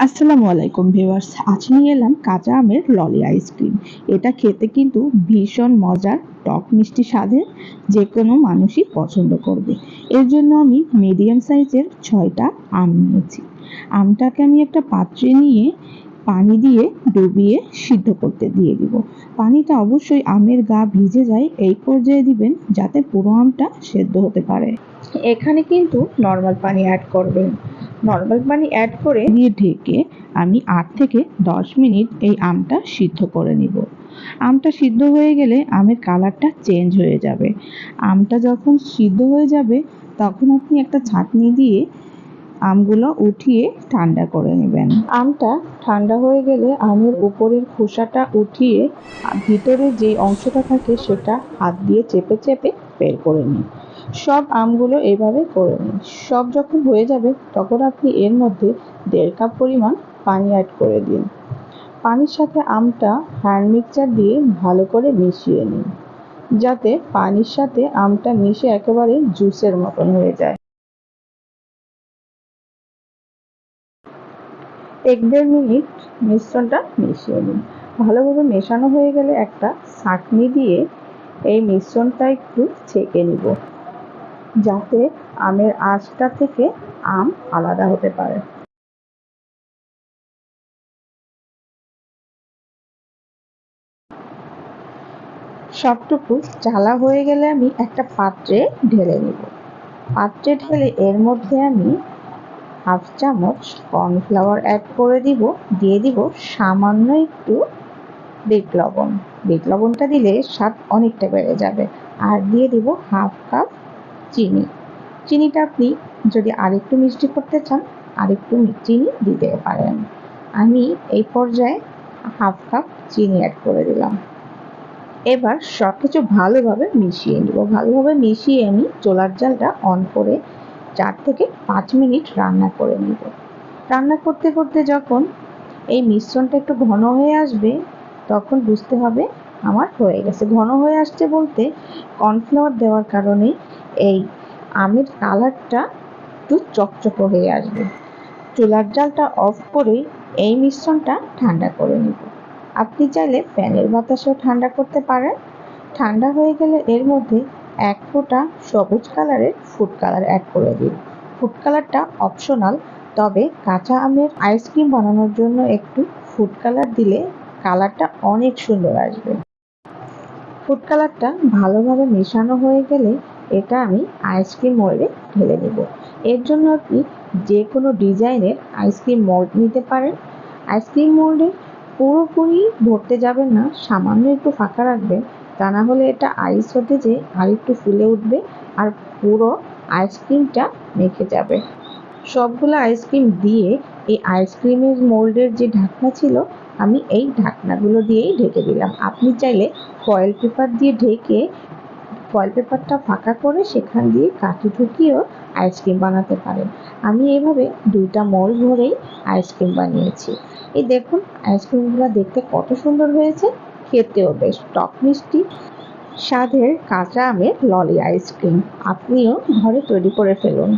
আসসালামু আলাইকুম ভিউয়ার্স, আজ নিয়ে এলাম কাঁচা আমের ললি আইসক্রিম। এটা খেতে কিন্তু ভীষণ মজার, টক মিষ্টি স্বাদের, যে কোনো মানুষই পছন্দ করবে। এর জন্য আমি মিডিয়াম সাইজের 6টা আম নিয়েছি। আমটাকে আমি একটা পাত্রে নিয়ে পানি দিয়ে ডুবিয়ে সিদ্ধ করতে দিয়ে দিব। পানিটা অবশ্যই আমের গা ভিজে যায় এই পর্যায়ে দিবেন, যাতে পুরো আমটা সেদ্ধ হতে পারে। এখানে কিন্তু নর্মাল পানি অ্যাড করবেন। নর্মাল পানি অ্যাড করে দিয়ে ঢেকে আমি 8 থেকে 10 মিনিট এই আমটা সিদ্ধ করে নিব। আমটা সিদ্ধ হয়ে গেলে আমের কালারটা চেঞ্জ হয়ে যাবে। আমটা যখন সিদ্ধ হয়ে যাবে তখন আপনি একটা ছাঁকনি দিয়ে আমগুলো উঠিয়ে ঠান্ডা করে নেবেন। আমটা ঠান্ডা হয়ে গেলে আমের উপরের খোসাটা উঠিয়ে ভিতরে যে অংশটা থাকে সেটা হাত দিয়ে চেপে চেপে বের করে নিন। সব আমগুলো এভাবে করে নিন। সব যখন হয়ে যাবে তখন আপনি এর মধ্যে 1.5 কাপ পরিমাণ পানি অ্যাড করে দিন। পানির সাথে আমটা হ্যান্ড মিক্সচার দিয়ে ভালো করে মিশিয়ে নিন, যাতে পানির সাথে আমটা মিশে একেবারে জুসের মতন হয়ে যায়। 1-1.5 মিনিট মিশ্রণটা মিশিয়ে নিন। ভালোভাবে মেশানো হয়ে গেলে একটা ছাঁকনি দিয়ে এই মিশ্রণটা একটু ছেঁকে নিব, যাতে আমের আঁশটা থেকে আম আলাদা হতে পারে। সবটুকু জ্বালা হয়ে গেলে আমি একটা পাত্রে ঢেলে নিব। পাত্রে ঢেলে এর মধ্যে আমি 1/2 চামচ কর্নফ্লাওয়ার অ্যাড করে দিব। দিয়ে দিব সামান্য একটু বিট লবণ। বিট লবণটা দিলে স্বাদ অনেকটা বেড়ে যাবে। আর দিয়ে দিব 1/2 কাপ চিনি। চিনিটা আপনি যদি আরেকটু মিষ্টি করতে চান আরেকটু চিনি দিতে পারেন। আমি এই পর্যায়ে 1/2 কাপ চিনি অ্যাড করে দিলাম। এবার সব কিছু ভালোভাবে মিশিয়ে নিব। ভালোভাবে মিশিয়ে আমি চুলার জালটা অন করে 4 থেকে 5 মিনিট রান্না করে নিব। রান্না করতে করতে যখন এই মিশ্রণটা একটু ঘন হয়ে আসবে তখন বুঝতে হবে আমার হয়ে গেছে। ঘন হয়ে আসছে বলতে কর্নফ্লাওয়ার দেওয়ার কারণে এই আমের কালারটা একটু চকচকে হয়ে আসবে। চুলার জালটা অফ করে এই মিশ্রণটা ঠান্ডা করে নিব। আপনি চাইলে ফ্যানের বাতাসেও ঠান্ডা করতে পারেন। ঠান্ডা হয়ে গেলে এর মধ্যে 1 ফোঁটা সবুজ কালারের ফুড কালার অ্যাড করে দিন। ফুড কালারটা অপশনাল, তবে কাঁচা আমের আইসক্রিম বানানোর জন্য একটু ফুড কালার দিলে কালারটা অনেক সুন্দর আসবে। ফুড কালারটা ভালোভাবে মেশানো হয়ে গেলে এটা আমি আইসক্রিম মোল্ডে ঢেলে নেব। এর জন্য আপনি যে কোনো ডিজাইনের আইসক্রিম মোল্ড নিতে পারেন। আইসক্রিম মোল্ডে পুরোপুরি ভরতে যাবেন না, সামান্য একটু ফাঁকা রাখবেন, তা না হলে এটা আইস হতে যেয়ে আরেকটু ফুলে উঠবে আর পুরো আইসক্রিমটা মেখে যাবে। সবগুলো আইসক্রিম দিয়ে এই আইসক্রিমের মোল্ডের যে ঢাকনা ছিল আমি এই ঢাকনাগুলো দিয়েই ঢেকে দিলাম। আপনি চাইলে ফয়েল পেপার দিয়ে ঢেকে ফয়েল পেপারটা ফাঁকা করে সেখান দিয়ে কাঠি ঢুকিয়েও আইসক্রিম বানাতে পারেন। আমি এভাবে 2টা মোল্ড ভরেই আইসক্রিম বানিয়েছি। এই দেখুন আইসক্রিমগুলো দেখতে কত সুন্দর হয়েছে, খেতেও বেশ টক মিষ্টি স্বাদের কাঁচা আমের ললি আইসক্রিম। আপনিও ঘরে তৈরি করে ফেলুন।